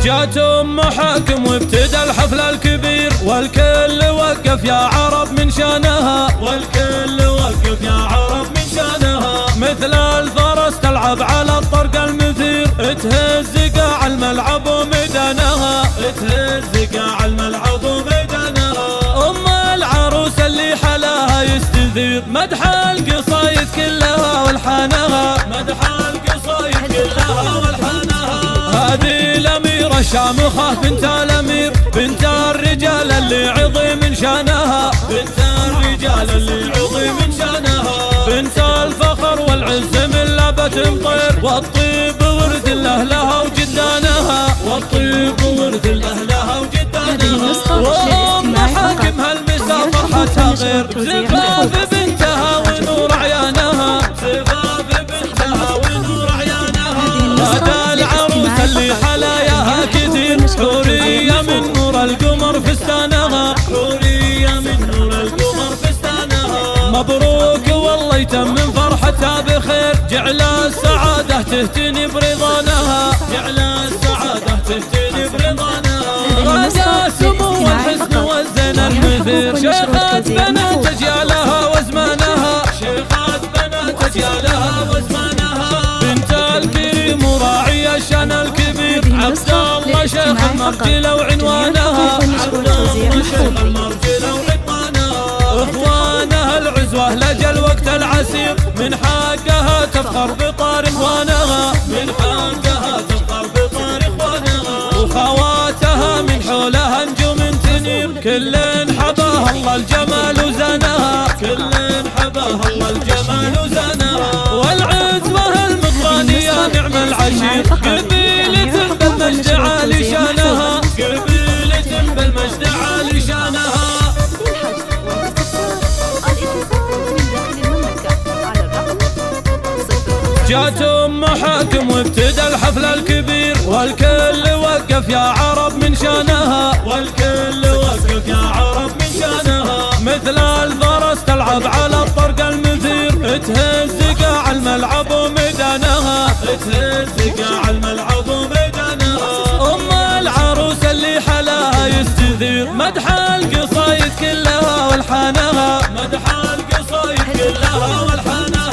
جات ام حاكم وابتدى الحفل الكبير، والكل وقف يا عرب من شانها، والكل وقف يا عرب من شانها. مثل الفرس تلعب على الطرق المثير، تهز قاع الملعب وميدانها، تهز قاع الملعب وميدانها. ام العروس اللي حلاها يستثير، مدح القصايد كلها والحانها، مدح القصايد كلها والحانها. هذه الأميرة الشامخة بنت الأمير، بنت الرجال اللي عظيم شانها، بنت الرجال اللي عظيم شانها. بنت الفخر والعز من لبة مطير، والطيب ورد لأهلها وجدانها، والطيب ورد لأهلها وجدانها. وأم حاكم هالمسا فرحتها غير، بزفاف بنتها ونور عيانها، بزفاف بنتها ونور عيانها. هذا العروس اللي حلاياها كثير، حورية من نور القمر فستانها، حورية من نور القمر فستانها. مبروك والله يتمم فرحتها بخير، جعل السعادة تهتني برضانها، جعل السعادة تهتني برضانها. غدا سمو والحسن والزين المثير، شيخات بنات اجيالها وزمانها، شيخات بنات اجيالها وزمانها. بنت الكريم وراعي الشان الكبير، عبد الله شيخ المرجلة وعنوانها، عبد الله شيخ المرجلة وعنوانها. اخوانها العزوة لجل وقت العسير، من حقها تفخر بطار اخوانها، من حقها تفخر بطار اخوانها. وخواتها من حولها نجوم تنير، كل حباها الله الجمال وزانها، كل حباها الله الجمال وزانها. والعزوة المطرانية نعم العشير، قبيلة بالمجد عالي شانها، قبيلة بالمجد عالي شانها. جات ام حاكم وابتدى الحفل الكبير، والكل وقف يا عرب من شانها، والكل وقف يا عرب من شانها. مثل الفرس تلعب على الطرق المثير، تهز قاع الملعب وميدانها، تهز قاع الملعب وميدانها. ام العروس اللي حلاها يستثير، مدح القصايد كلها والحانها، مدح القصايد كلها والحانها.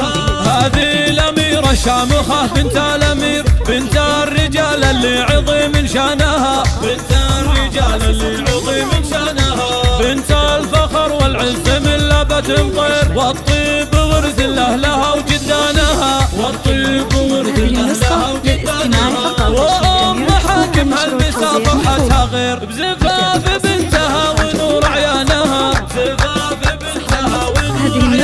هذه الأميرة الشامخة بنت الأمير، بنت الرجال اللي عظيم شانها، بنت الرجال اللي عظيم شانها. بنت الفخر والعز من لبة مطير، والطيب ورد لأهلها وجدانها، والطيب ورد لأهلها وجدانها. وأم حاكم هالمسا فرحتها غير، بزفاف بنتها ونور عيانها، بزفاف بنتها ونور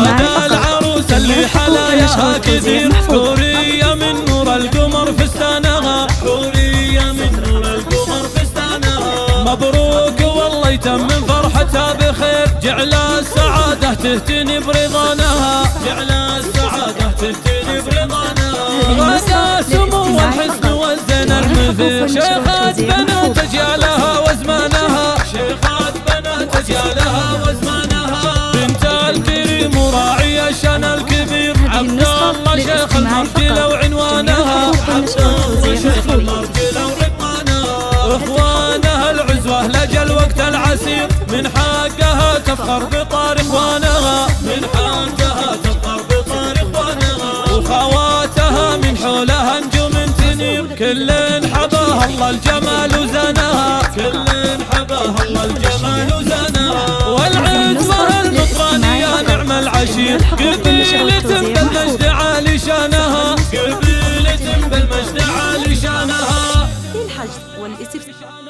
عيانها. العروس اللي حلاياها كثير، حورية من نور القمر فستانها، حورية من نور القمر فستانها. مبروك والله يتمم فرحتها بخير، جعل السعادة تهتني برضانها، جعل السعادة تهتني برضانها. غدا سمو والحسن والزين المثير، شيخات بنات اجيالها وزمانها، شيخات بنات اجيالها وزمانها. بنت الكريم وراعي الشان الكبير، عبد الله شيخ المرجلة وعنوانها، عبد الله شيخ المرجلة وعنوانها. اخوانها العزوة لجل وقت العسير، من حقها تفخر بطار اخوانها، من حقها تفخر بطار اخوانها. وخواتها من حولها نجوم تنير، كل حباها الله الجمال وزانها، كل حباها الله الجمال وزانها. والعزوة المطرانية نعم العشير، قبيلة بالمجد عالي شانها، قبيلة بالمجد عالي شانها. للحجز والاستفسار